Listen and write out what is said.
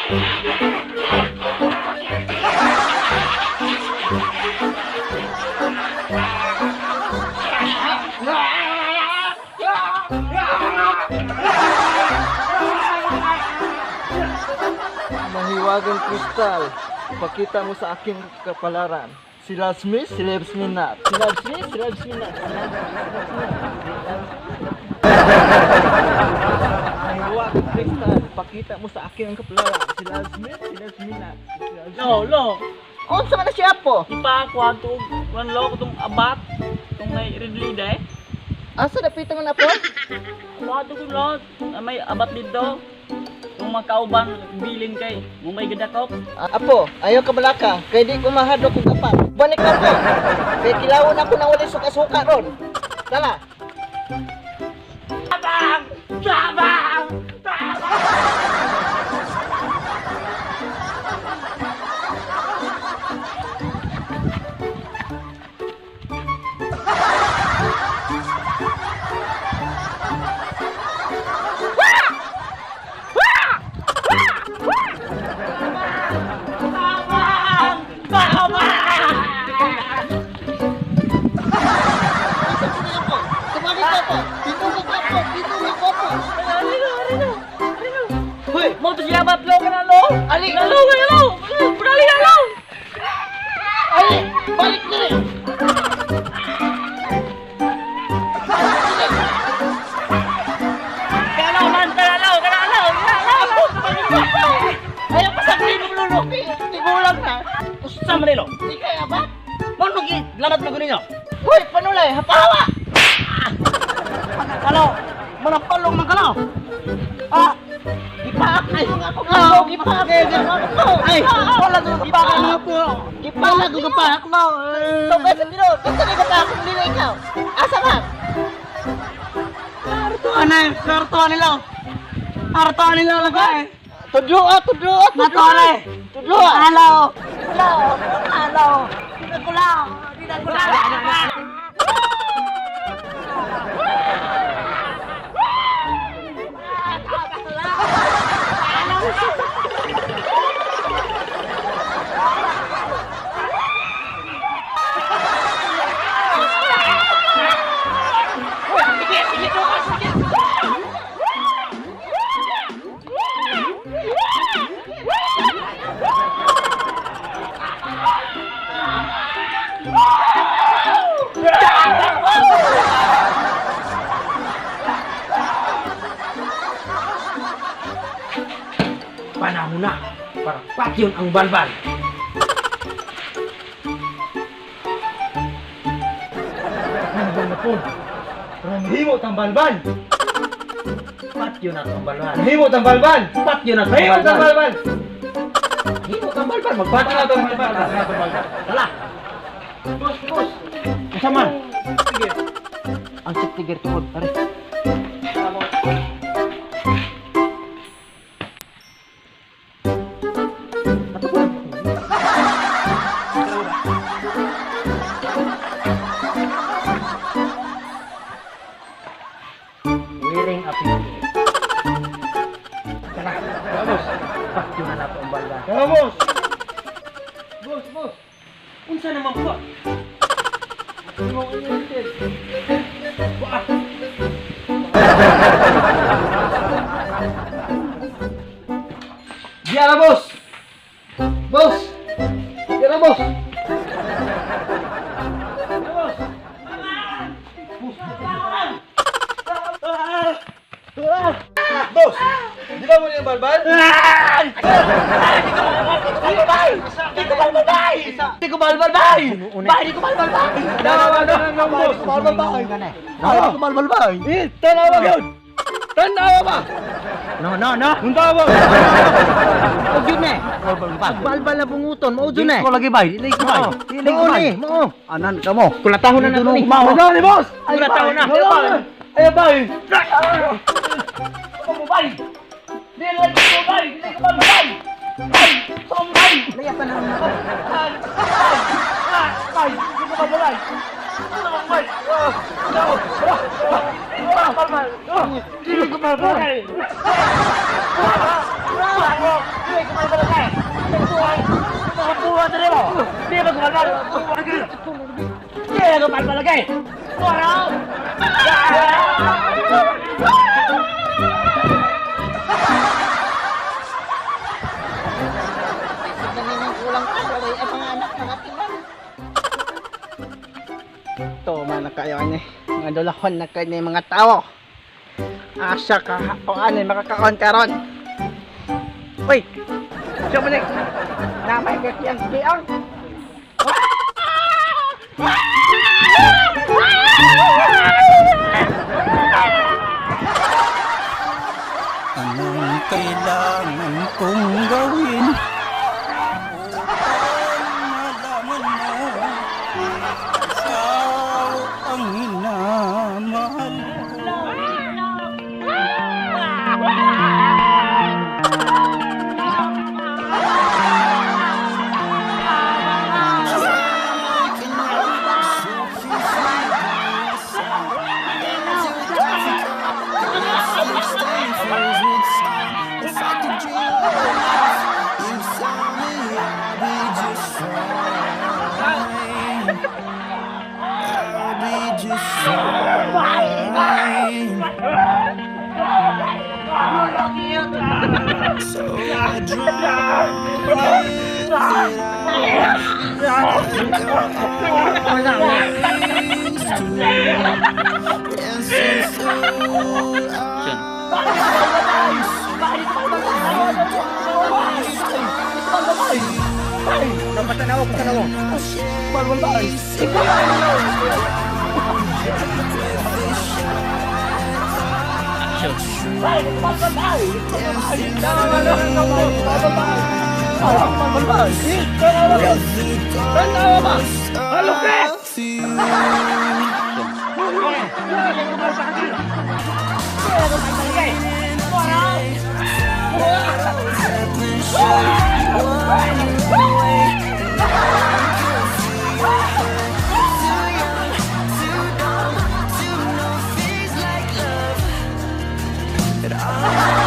Mahiwagang kristal, ipakita mo sa aking kapalaran. Si Smith, si Minat. Si Smith, si Minat. Mahiwagang kristal, ipakita mo sa aking kapalaran. Si Smith, si Minat. Lo. Kung saan na siya po? Ipakuha to. Kuan lo ko tong abat. Tong may red lead eh. Asa napita mo na po? Kuha to ko lo. May abat dito. Kung makauban bilin kay mo may gadakop. Apo, ayaw ka malaka. Kaya di ko mahadok kung kapat. Banik na po. Kaya kilawon ako na wala suka-suka ron. Tala. Tabang! Tabang! Mau tu siapa lo kan lo? Ali, lo. Beralih lo. Ali, balik diri. Kalau mantan lo. Ayaw pasagin mo lulu. Tigulang na. Usah merelo. Di kaya ba? Mau pergi lalat lagu ninyo. Hoy, panulay, hapawa. Kalau manapalong man kalau. Gipaak ay ako nga. Gipaak ay ako. Ay, wala ko Gipaak gipaak mo. mo. Gipaak ko gipaak mo. Ito ba sa biro? Ito na gipaak mo nila ikaw. Asa ba? Kartuan nila lagay. Tudlo. Natore. Tudlo. Halo. Tidak kulang. Panahon na para patyon ang balbal. Nandiyan na po. Himot ang balbal. Patyon at ang balbal. Himot ang balbal. Patyon at ang balbal. Himot ang balbal. Magpatyon at ang balbal. Tala. Bos. Kasama. Sige. Ang tigir tuhod. Are. Wiring api. Tara. Bos. Patyon na nato ang balbal. Tara, boss. Bos. Unsa naman po? Diyan na, boss. Boss. Diyan na, boss. Boss, di ba mo yung balbal? Di ko balbal, bay! Bay, di ko balbal, bay! Tanawa, boss! Balbal, bay! Tanawa yun! Tanawa ba? No. Tanawa! Huwag yun eh. Balbal na bunguton, maudun eh! Ko lagi bay. Dili ko bay. Dili ko bay. Mao! Anan ka mo. Kulatahon na nato ni. Ano ni, boss? Kulatahon na. Ay, bay! Ako mo bay. Dili ko bay. Dili ko bay. Bay. Som bay. Laya pa na. Bay. Dili ko bay. Som bay. Dili ko bay. Buwan na rin mo! Di ba kumalbal? Di ba kumalbal lagi? Waraw! Ito, man kayo ni mga dulahon na kayo ni mga tao. Asa ka o ano makakaon karon. Uy! Siya mo na may kakiyang kiyang. Anong kailangan kong gawin upang malaman mo ikaw ang minamahal ko? So I that I